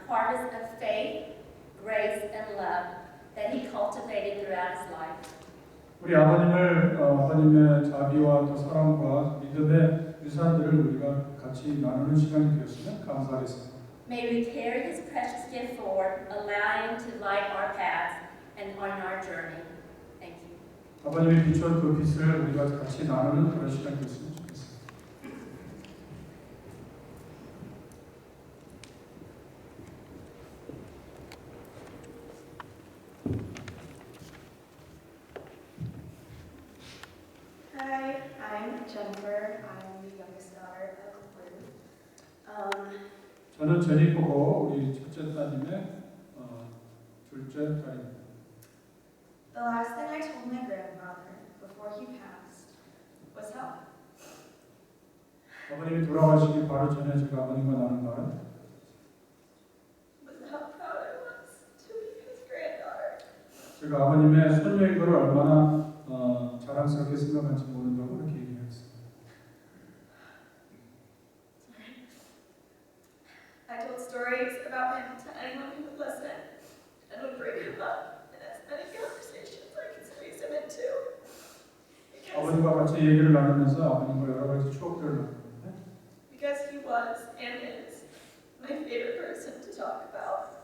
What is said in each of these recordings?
harvest of faith, grace, and love that he cultivated throughout his life. 우리 아버님의 자비와 또 사랑과 믿음의 유산들을 우리가 같이 나누는 시간이 되었으면 감사하겠습니다. May we carry his precious gift forward, allowing him to light our paths and on our journey. Thank you. 아버님이 비춰온 그 빛을 우리가 같이 나누는 그런 시간이 됐으면 좋겠습니다. Hi, I'm Jennifer. I'm the youngest daughter of Lou. 저는 제니퍼고 우리 첫째 따님의 둘째 딸입니다. The last thing I told my grandfather before he passed was how 아버님이 돌아가시기 바로 전에 제가 아버님과 나눈 말은 proud I was to be his granddaughter. 제가 아버님의 손녀인 걸 얼마나 자랑스럽게 생각할지 모른다고 그렇게 얘기했습니다. I told stories about him to anyone who would listen and would bring him up in as many conversations I could squeeze him into. 아버님과 같이 얘기를 나누면서 아버님과 여러 가지 추억들을 나눴는데 Because he was and is my favorite person to talk about.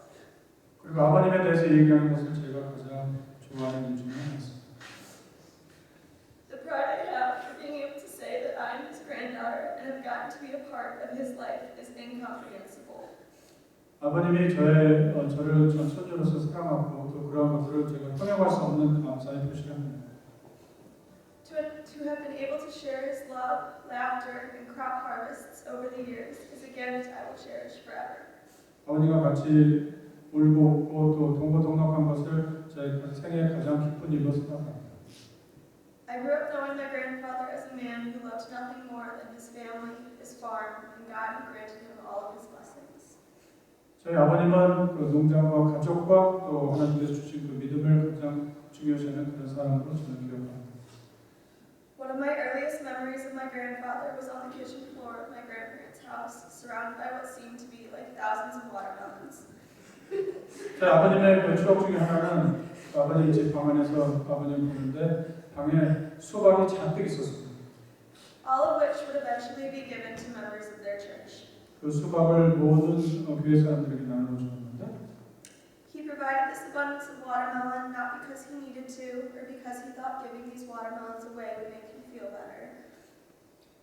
그리고 아버님에 대해서 얘기하는 것을 제가 가장 좋아하는 일 중에 하나였습니다. The pride I have for being able to say that I'm his granddaughter and have gotten to be a part of his life is incomprehensible. 아버님이 저를 전 손녀로서 사랑하고 또 그러한 것들을 제가 통역할 수 없는 감사의 표시를 합니다. To have been able to share his love, laughter, and crop harvests over the years is a gift I will cherish forever. 아버님과 같이 울고 웃고 또 동고동락한 것을 제 생애 가장 기쁜 일로 생각합니다. I grew up knowing my grandfather as a man who loved nothing more than his family, his farm, and God who granted him all of his blessings. 저희 아버님은 그 농장과 가족과 또 하나님께서 주신 그 믿음을 가장 중요시하는 그런 사람으로 저는 기억합니다. One of my earliest memories of my grandfather was on the kitchen floor of my grandparents' house, surrounded by what seemed to be like thousands of watermelons. 저희 아버님의 그 추억 중에 하나는 아버님 집 방 안에서 아버님 보는데 방에 수박이 잔뜩 있었습니다. All of which would eventually be given to members of their church. 그 수박을 모든 교회 사람들에게 나누어 줬는데 He provided this abundance of watermelon not because he needed to or because he thought giving these watermelons away would make him feel better.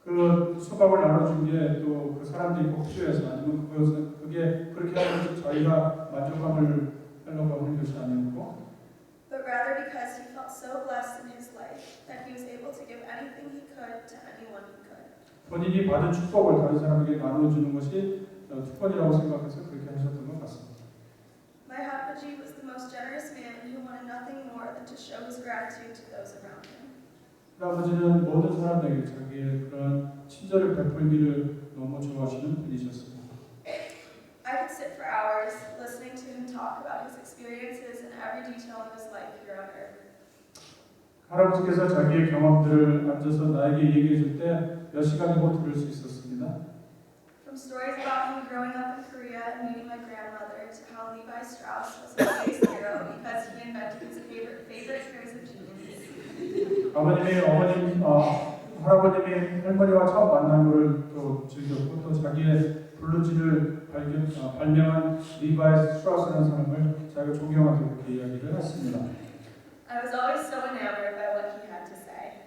그 수박을 나눠준 게 또 그 사람들이 꼭 필요해서 아니면 그게 그렇게 하면 저희가 만족감을 하려고 하는 것이 아니었고 But rather because he felt so blessed in his life that he was able to give anything he could to anyone he could. 본인이 받은 축복을 다른 사람에게 나눠주는 것이 특권이라고 생각해서 그렇게 하셨던 것 같습니다. My Hapaji was the most generous man who wanted nothing more than to show his gratitude to those around him. 아버지는 모든 사람에게 자기의 그런 친절을 베풀기를 너무 좋아하시는 분이셨습니다. I could sit for hours listening to him talk about his experiences and every detail of his life here on earth. 할아버지께서 자기의 경험들을 앉아서 나에게 얘기해 줄 때 몇 시간이고 들을 수 있었습니다. From stories about him growing up in Korea and meeting my grandmother to how Levi Strauss was his biggest hero because he invented his favorite pairs of jeans. 할아버님이 할머니와 처음 만난 것을 또 즐겼고 또 자기의 블루진을 발명한 리바이 스트라우스라는 사람을 자기가 존경하고 그렇게 이야기를 했습니다. I was always so enamored by what he had to say.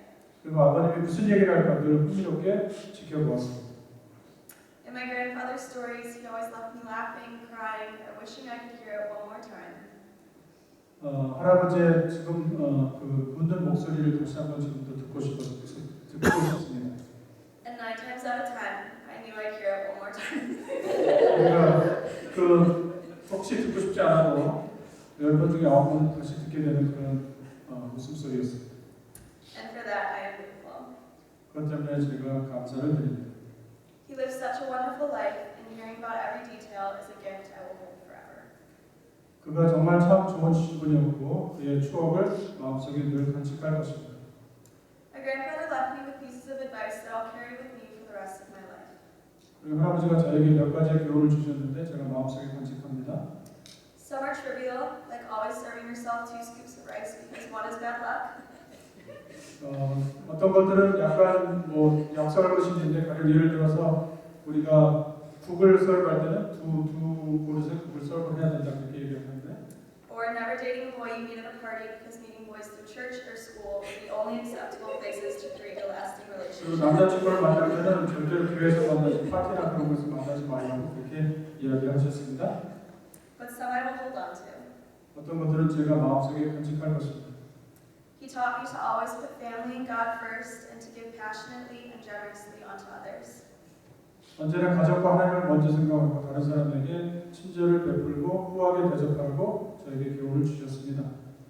그리고 아버님이 무슨 얘기를 할까 늘 흥미롭게 지켜보았습니다. In my grandfather's stories, he always left me laughing, crying, or wishing I could hear it one more time. 할아버지의 지금 그 웃는 목소리를 다시 한번 지금도 듣고 싶습니다. And 9 times out of 10, I knew I'd hear it one more time. 그러니까 그 혹시 듣고 싶지 않아도 10번 중에 9번 다시 듣게 되는 그런 웃음소리였습니다. And for that, I am grateful. 그것 때문에 제가 감사를 드립니다. He lived such a wonderful life, and hearing about every detail is a gift I will hold forever. 그가 정말 참 좋은 분이었고 그의 추억을 마음속에 늘 간직할 것입니다. My grandfather left me with pieces of advice that I'll carry with me for the rest of my life. 그리고 할아버지가 저에게 몇 가지의 교훈을 주셨는데 제가 마음속에 간직합니다. Some are trivial, like always serving yourself 2 scoops of rice because one is bad luck. 어떤 것들은 약간 뭐 약속할 것이 있는데 가령 예를 들어서 우리가 국을 썰할 때는 두 그릇에 국을 썰고 해야 된다 그렇게 얘기하는데 Or never dating a boy you meet at a party because meeting boys through church or school are the only acceptable places to create a lasting 그리고 relationship. 남자친구를 만날 때는 절대로 교회에서 만나지 파티나 그런 곳에서 만나지 말라고 그렇게 이야기하셨습니다. But some I will hold on to. 어떤 것들은 제가 마음속에 간직할 것입니다. He taught me to always put family and God first and to give passionately and generously onto others. 언제나 가족과 하나님을 먼저 생각하고 다른 사람에게 친절을 베풀고 후하게 대접하고 저에게 교훈을 주셨습니다.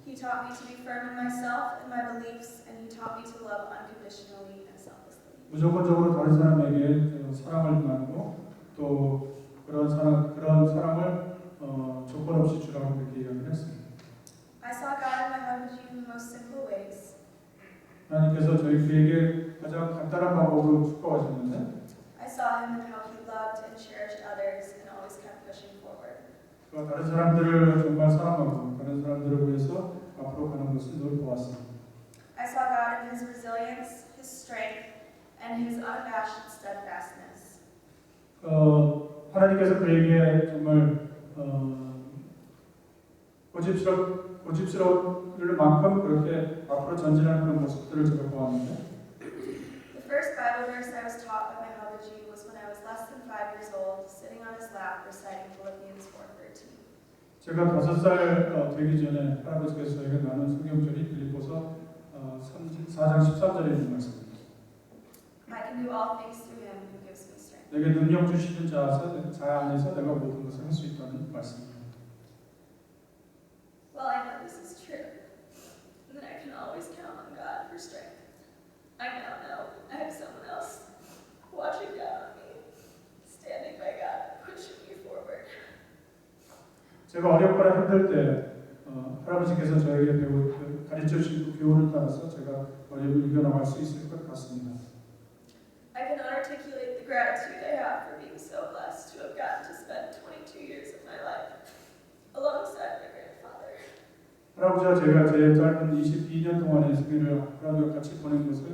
He taught me to be firm in myself and my beliefs, and he taught me to love unconditionally and selflessly. 무조건적으로 다른 사람에게 사랑을 나누고 또 그런 사랑을 조건 없이 주라고 그렇게 이야기를 했습니다. I saw God in my husband in the most simple ways. 하나님께서 저희에게 가장 간단한 방법으로 축복하셨는데 I saw him in how he loved and cherished others and always kept pushing forward. 다른 사람들을 정말 사랑하고 다른 사람들을 위해서 앞으로 가는 것을 늘 보았습니다. I saw God in his resilience, his strength, and his unabashed steadfastness. 하나님께서 그에게 정말 고집스러울 만큼 그렇게 앞으로 전진하는 그런 모습들을 제가 보았는데 The first Bible verse I was taught by my hubbaji was when I was less than 5 years old, sitting on his lap reciting Philippians 4:13. 제가 5살 되기 전에 할아버지께서 저에게 나눈 성경절이 빌립보서 4장 13절에 있는 말씀입니다. I can do all things through him who gives me strength. 내게 능력 주시는 자 안에서 내가 모든 것을 할 수 있다는 말씀입니다. Well, I know this is true, and that I can always count on God for strength. I now know I have someone else watching down on me, standing by God, pushing me forward. 제가 어렵거나 힘들 때 할아버지께서 저에게 가르쳐 주신 교훈을 따라서 제가 어려움을 이겨나갈 수 있을 것 같습니다. I cannot articulate the gratitude I have for being so blessed to have gotten to spend 22 years of my life alongside my grandfather. 할아버지와 제가 제 짧은 22년 동안의 생애를 할아버지와 같이 보낸 것을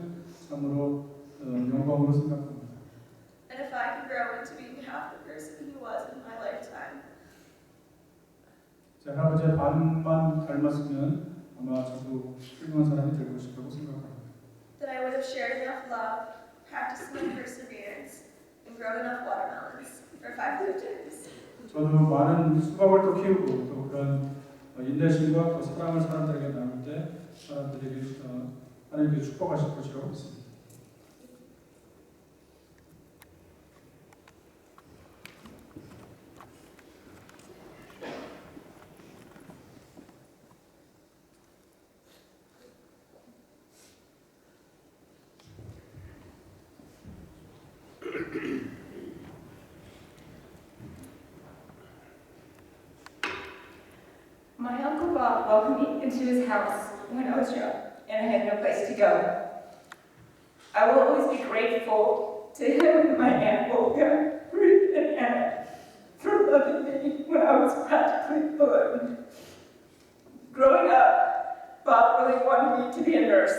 참으로 영광으로 생각합니다. And if I can grow into being half the person he was in my lifetime, 제 할아버지의 반만 닮았으면 아마 저도 훌륭한 사람이 될 것이라고 생각합니다. that I would have shared enough love, practiced enough perseverance, and grown enough watermelons for 5 lifetimes. 저도 많은 수박을 또 키우고 또 그런 인내심과 또 사랑을 사람들에게 나눌 때 사람들에게 하나님께 축복하실 것이라고 믿습니다. My Uncle Bob welcomed me into his house when I was young, and I had no place to go. I will always be grateful to him and my Aunt Olga, Ruth, and Anna for loving me when I was practically alone. Growing up, Bob really wanted me to be a nurse.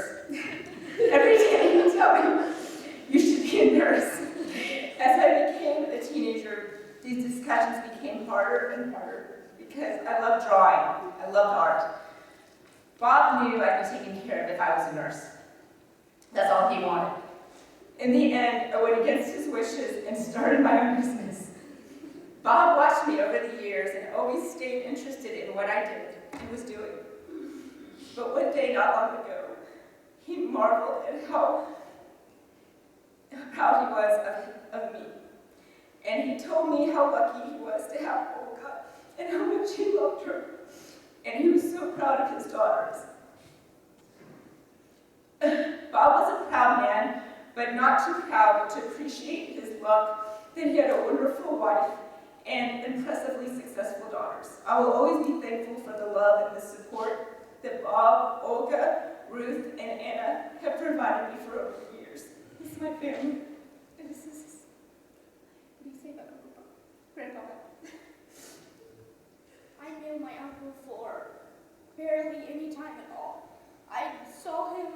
Every day he would tell me, "You should be a nurse." As I became a teenager, these discussions became harder and harder. Because I love drawing, I loved art. Bob knew I'd be taken care of if I was a nurse. That's all he wanted. In the end, I went against his wishes and started my own business. Bob watched me over the years and always stayed interested in what I did and was doing. But one day, not long ago, he marveled at how proud he was of me. And he told me how lucky he was to have Olga and how much he loved her. And he was so proud of his daughters. Bob was a proud man, but not too proud to appreciate his luck that he had a wonderful wife and impressively successful daughters. I will always be thankful for the love and the support that Bob, Olga, Ruth, and Anna have provided me for over the years. This is my family, and this is Grandpa. I knew my uncle for barely any time at all. I saw him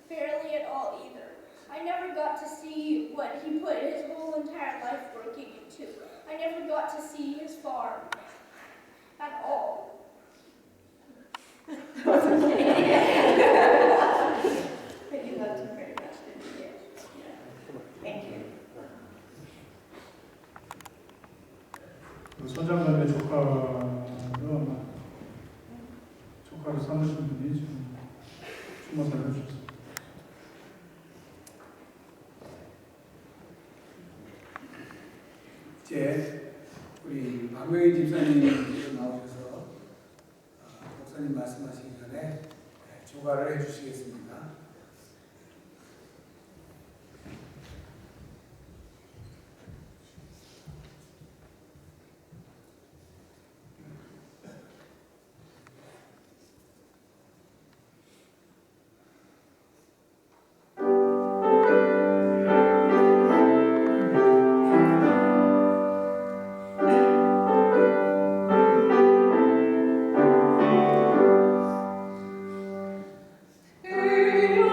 barely at all either. I never got to see what he put his whole entire life working into. I never got to see his farm at all. But you loved him very much, didn't you? Thank you. 손장님의 조카를 삼으신 분이 지금 추모 살려주셨습니다. 이제 우리 박명희 집사님께서 나오셔서 목사님 말씀하시기 전에 조가를 해주시겠습니다. Hey,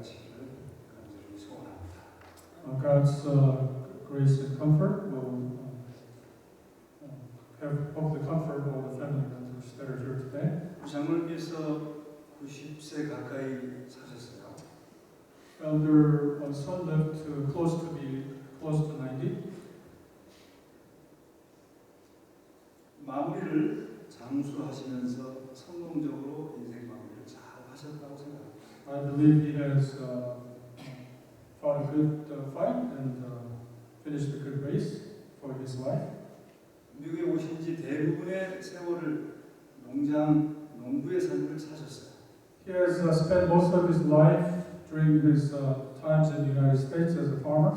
하시기를 간절히 소원합니다. God's grace and comfort will hope the comfort of all the family members that are here today. 장로님께서 90세 가까이 사셨어요. Elder son lived close to 90. 마무리를 장수하시면서 성공적으로 인생 마무리를 잘 하셨다고 생각합니다. I believe he has fought a good fight and finished a good race for his life. 미국에 오신 지 대부분의 세월을 농부의 삶을 사셨어요. He has spent most of his life during his times in the United States as a farmer.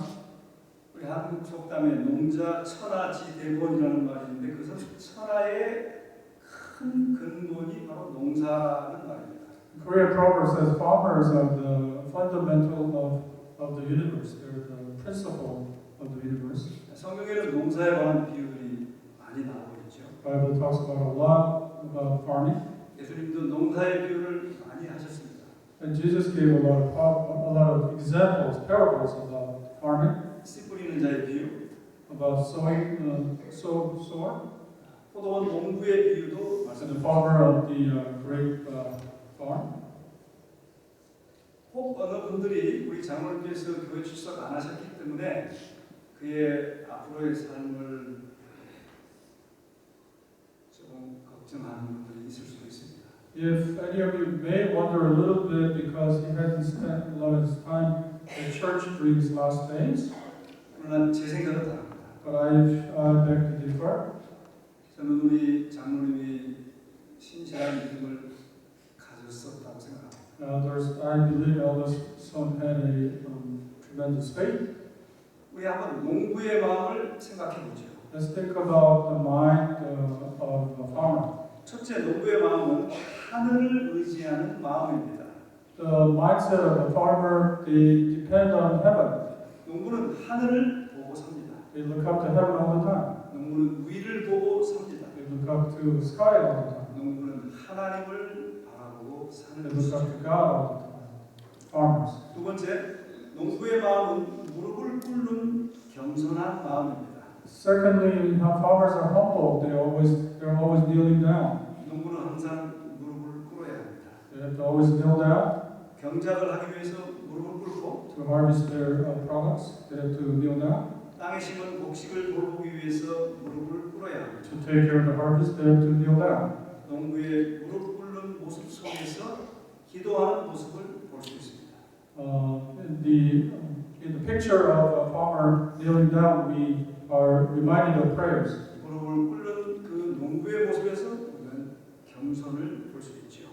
우리 한국 속담에 농자 천하지 대본이라는 말이 있는데 그것은 천하의 큰 근본이 바로 농사라는 말입니다. Korean proverb says farmers are the fundamental of the universe. They're the principle of the universe. 성경에는 농사에 관한 비유들이 많이 나오고 있죠. The Bible talks about a lot about farming. 예수님도 농사의 비유를 많이 하셨습니다. And Jesus gave a lot of examples, parables about farming, 씨 뿌리는 자의 비유, about sowing, sower, 포도원 농부의 비유도 and the 말씀드렸습니다. farmer of the grape farm. 혹 어느 분들이 우리 장로님께서 교회 출석 안 하셨기 때문에 그의 앞으로의 삶을 조금 걱정하는 분들이 있을 수도 있습니다. If any of you may wonder a little bit because he hasn't spent a lot of his time at church during his last days, 그러나 제 생각은 다릅니다. but I beg to differ. 저는 우리 장로님이 신실한 믿음을 가졌었다고 생각합니다. I believe Elder's son had a tremendous faith. 우리 한번 농부의 마음을 생각해 보죠. Let's think about the mind of a farmer. 첫째, 농부의 마음은 하늘을 의지하는 마음입니다. The mindset of a farmer, they depend on heaven. 농부는 하늘을 보고 삽니다. They look up to heaven all the time. 농부는 위를 보고 삽니다. They look up to the sky all the time. 농부는 하나님을 바라보고 사는 They look up 것이죠. to God all the time. Farmers. 두 번째, 농부의 마음은 무릎을 꿇는 겸손한 마음입니다. Secondly, farmers are humble. They're always kneeling down. 농부는 항상 무릎을 꿇어야 합니다. They have to always kneel down 경작을 하기 위해서 무릎을 꿇고 to harvest their products. They have to kneel down 땅에 심은 곡식을 돌보기 위해서 무릎을 꿇어야 합니다. to take care of the harvest. They have to kneel down. 농부의 무릎 꿇는 모습 속에서 기도하는 모습을 볼 수 있습니다. In the picture of a farmer kneeling down, we are reminded of prayers. 무릎을 꿇는 그 농부의 모습에서 우리는 겸손을 볼 수 있죠.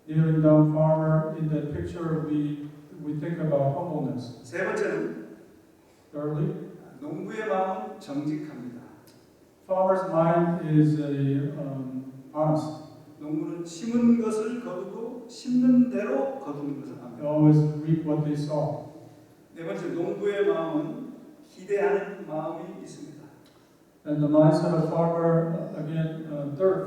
Kneeling down farmer, in that picture, we think about humbleness. 세 번째는 Thirdly, 농부의 마음은 정직합니다. farmer's mind is honest. 농부는 심은 것을 거두고 심는 대로 거두는 것을 They 압니다. always reap what they sow. 네 번째, 농부의 마음은 기대하는 마음이 있습니다. And the mindset of farmer, again,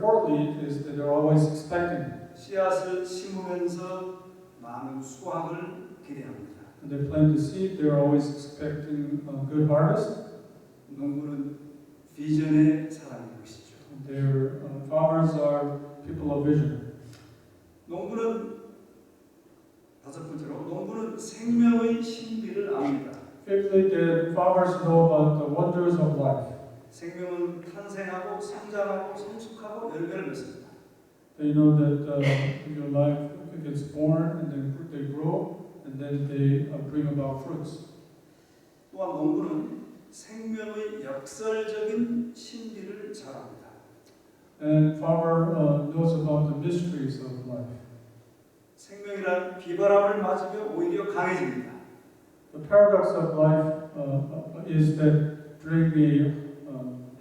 fourthly, is that they're always expecting. 씨앗을 심으면서 많은 수확을 기대합니다. And they plant the seed, they're always expecting a good harvest. 농부는 비전의 사람인 것이죠. Their farmers are people of vision. 농부는 다섯 번째로 농부는 생명의 신비를 압니다. Fifthly, the farmers know about the wonders of life. 생명은 탄생하고 성장하고 성숙하고 열매를 맺습니다. They know that your life gets born and then they grow and then they bring about fruits. 또한 농부는 생명의 역설적인 신비를 잘 압니다. And farmer knows about the mysteries of life. 생명이란 비바람을 맞으며 오히려 강해집니다. The paradox of life is that during the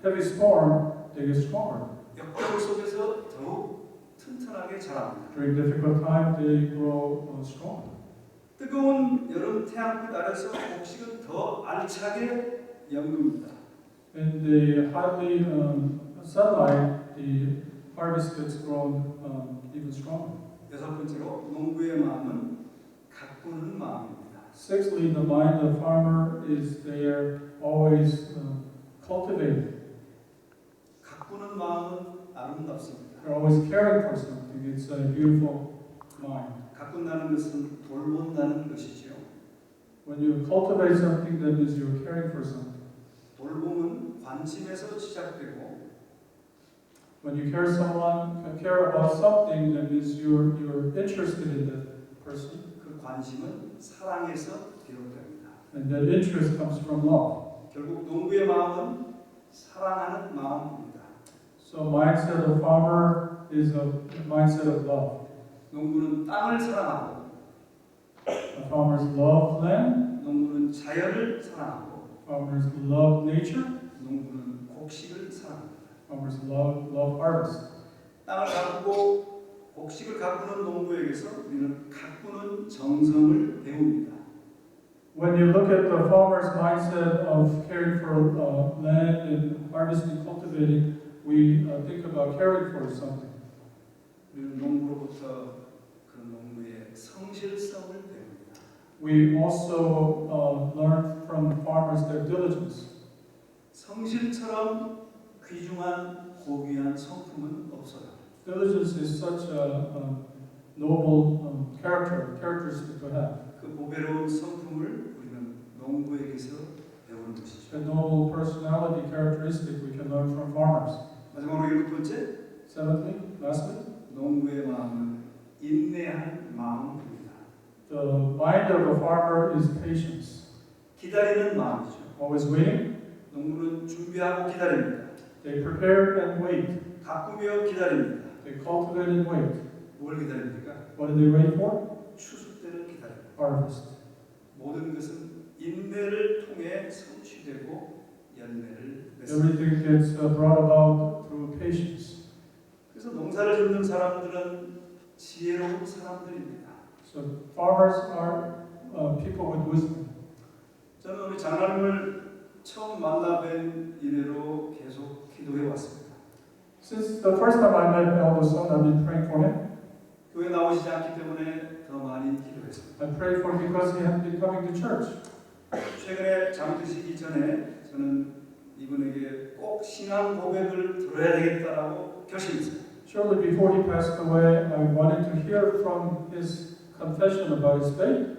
heavy storm, they get stronger. 역경 속에서 더욱 튼튼하게 자랍니다. During difficult time, they grow strong. 뜨거운 여름 태양빛 아래서 곡식은 더 알차게 연금입니다. In the highly sunlight, the harvest gets grown even stronger. 여섯 번째로 농부의 마음은 가꾸는 마음입니다. Sixthly, the mind of the farmer is there always cultivating. 가꾸는 마음은 아름답습니다. They're always caring for something. It's a beautiful mind. 가꾼다는 것은 돌본다는 것이지요. When you cultivate something, that means you're caring for something. 돌봄은 관심에서 시작되고 When you care about something, that means you're interested in that person, 그 관심은 사랑에서 비롯됩니다. and that interest comes from love. 결국 농부의 마음은 사랑하는 마음입니다. So mindset of farmer is a mindset of love. 농부는 땅을 사랑하고 Farmers love land. 농부는 자연을 사랑하고 Farmers love nature. 농부는 곡식을 사랑합니다. Farmers love harvest. 땅을 가꾸고 곡식을 가꾸는 농부에게서 우리는 가꾸는 정성을 배웁니다. When you look at the farmer's mindset of caring for land and harvesting, cultivating, we think about caring for something. 우리는 농부로부터 그 농부의 성실성을 배웁니다. We also learn from farmers their diligence. 성실처럼 귀중한 고귀한 성품은 없어요. Diligence is such a noble characteristic to have. 그 보배로운 성품을 우리는 농부에게서 배우는 것이죠. A noble personality characteristic we can learn from farmers. 마지막으로 일곱 번째, Seventhly, lastly, 농부의 마음은 인내하는 마음입니다. the mind of a farmer is patience. 기다리는 마음이죠. Always waiting. 농부는 준비하고 기다립니다. They prepare and wait. 가꾸며 기다립니다. They cultivate and wait. 뭘 기다립니까? What do they wait for? 추수 때를 기다립니다. Harvest. 모든 것은 인내를 통해 성취되고 열매를 맺습니다. Everything gets brought about through patience. 그래서 농사를 짓는 사람들은 지혜로운 사람들입니다. So farmers are people with wisdom. 저는 우리 장로님을 처음 만나뵌 이래로 계속 기도해 왔습니다. Since the first time I met Elder Son, I've been praying for him. 교회 나오시지 않기 때문에 더 많이 기도했습니다. I prayed for him because he hadn't been coming to church. 최근에 잠드시기 전에 저는 이분에게 꼭 신앙 고백을 들어야 되겠다라고 결심했어요. Shortly before he passed away, I wanted to hear from his confession about his faith.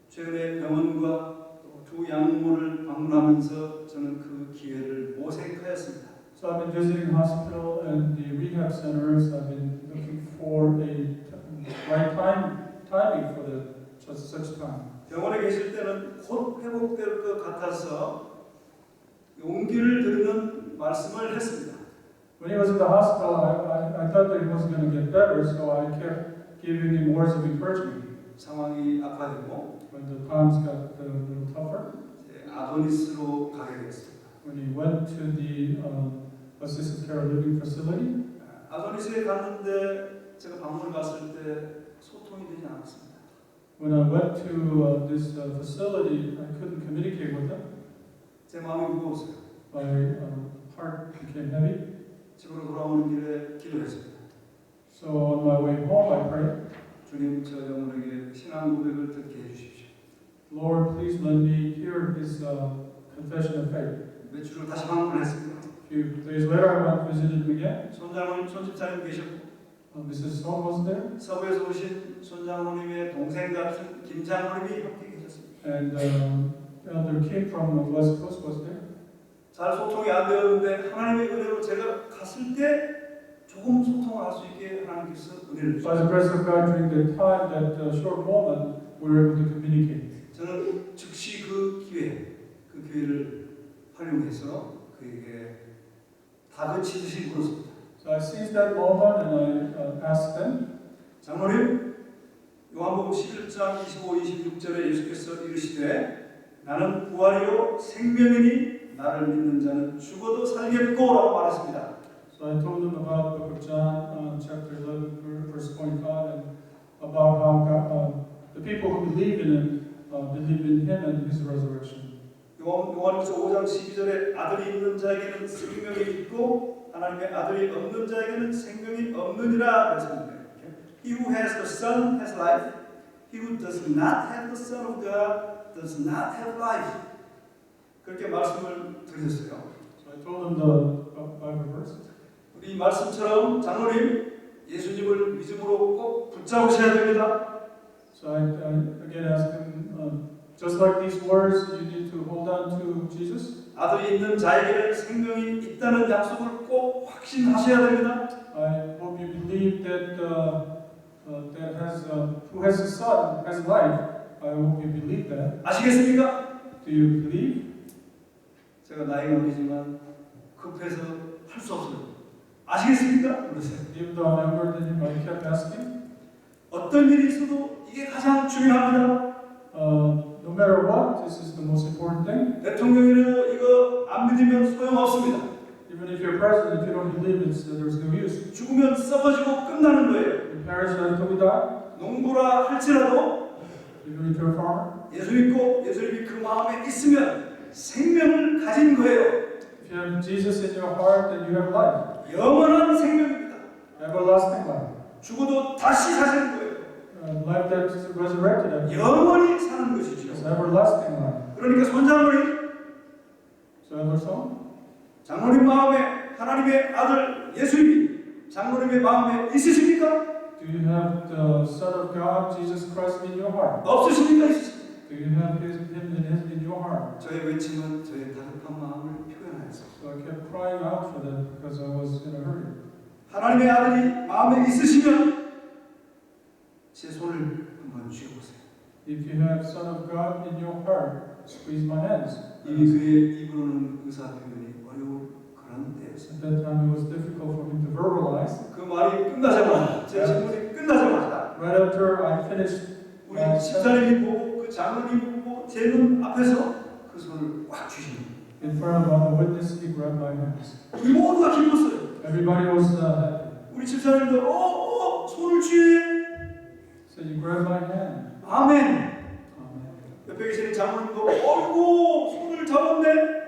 최근에 병원과 두 양모를 방문하면서 저는 그 기회를 모색하였습니다. So I've been visiting hospital and the rehab centers. I've been looking for a right timing for such time. 병원에 계실 때는 곧 회복될 것 같아서 용기를 드리는 말씀을 했습니다. When he was in the hospital, I thought that he was going to get better, so I kept giving him words of encouragement. 상황이 악화되고 When the times got a little tougher, 아도니스로 가게 되었습니다. when he went to the assisted care living facility, 아도니스에 갔는데 제가 방문을 갔을 때 소통이 되지 않았습니다. when I went to this facility, I couldn't communicate with him. 제 마음이 무거웠어요. My heart became heavy. 집으로 돌아오는 길에 기도했습니다. So on my way home, I prayed, 주님, 저 영혼에게 신앙 고백을 듣게 해주십시오. Lord, please let me hear his confession of faith. 며칠을 다시 방문했습니다. A few days later, I went and visited him again. 손장로님, 손집사님 계셨고 Mrs. Son was there, 서부에서 오신 손장로님의 동생 같은 김장로님이 함께 계셨습니다. and Elder Kim from the West Coast was there. 잘 소통이 안 되었는데 하나님의 은혜로 제가 갔을 때 조금 소통을 할 수 있게 하나님께서 은혜를 By the 주셨습니다. grace of God, during that time, that short moment, we were able to communicate. 저는 즉시 그 기회를 활용해서 그에게 다그치듯이 물었습니다. So I seized that moment and I asked them, 장로님, 요한복음 11장 25, 26절에 예수께서 이르시되 나는 부활이요 생명이니 나를 믿는 자는 죽어도 살겠고라고 말했습니다. so I told them about the book of John, chapter 11, verse 25, and about how God, the people who believe in Him and His resurrection. 요한복음 5장 12절에 아들이 있는 자에게는 생명이 있고 하나님의 아들이 없는 자에게는 생명이 없느니라 그랬습니다. He who has the Son has life. He who does not have the Son of God does not have life. 그렇게 말씀을 드렸어요. So I told him the Bible verse. 우리 말씀처럼 장로님 예수님을 믿음으로 꼭 붙잡으셔야 됩니다. So I again asked him, just like these words, you need to hold on to Jesus. 아들이 있는 자에게는 생명이 있다는 약속을 꼭 확신하셔야 됩니다. I hope you believe that who has a son has life. I hope you believe that. 아시겠습니까? Do you believe? 제가 나이가 어리지만 급해서 할 수 없어요. 아시겠습니까? 그러세요. Even though I'm younger than him, I kept asking. 어떤 일이 있어도 이게 가장 중요합니다. No matter what, this is the most important thing. 대통령이라도 이거 안 믿으면 소용없습니다. Even if you're president, if you don't believe it, there's no use. 죽으면 썩어지고 끝나는 거예요. You perish until we die. 농부라 할지라도 Even if you're a farmer, 예수 믿고 예수님이 그 마음에 있으면 생명을 가진 거예요. if you have Jesus in your heart, then you have life. 영원한 생명입니다. Everlasting life. 죽어도 다시 사시는 거예요. Life that is resurrected. 영원히 사는 것이죠. It's everlasting life. 그러니까 손장로님, So elder son, 장로님 마음에 하나님의 아들 예수님이 장로님의 마음에 있으십니까? do you have the Son of God, Jesus Christ, in your heart? 없으십니까? 있으십니까? Do you have Him in your heart? 저의 외침은 저의 다급한 마음을 표현하였습니다. So I kept crying out for that because I was in a hurry. 하나님의 아들이 마음에 있으시면 제 손을 한번 쥐어보세요. If you have Son of God in your heart, squeeze my hands. 이미 그의 입으로는 의사 표현이 어려운 그런 때였습니다. At that time, it was difficult for him to verbalize. 그 말이 끝나자마자 제 질문이 끝나자마자 Right after I finished, 우리 집사님이 보고 그 장로님이 보고 제 눈 앞에서 그 손을 꽉 쥐시는 in front of all the witnesses, he grabbed my hands. 우리 모두가 기뻤어요. Everybody was happy. 우리 집사님도 손을 쥐네. So you grabbed my hand. 아멘. Amen. 옆에 계시는 장로님도 어이구 손을 잡았네.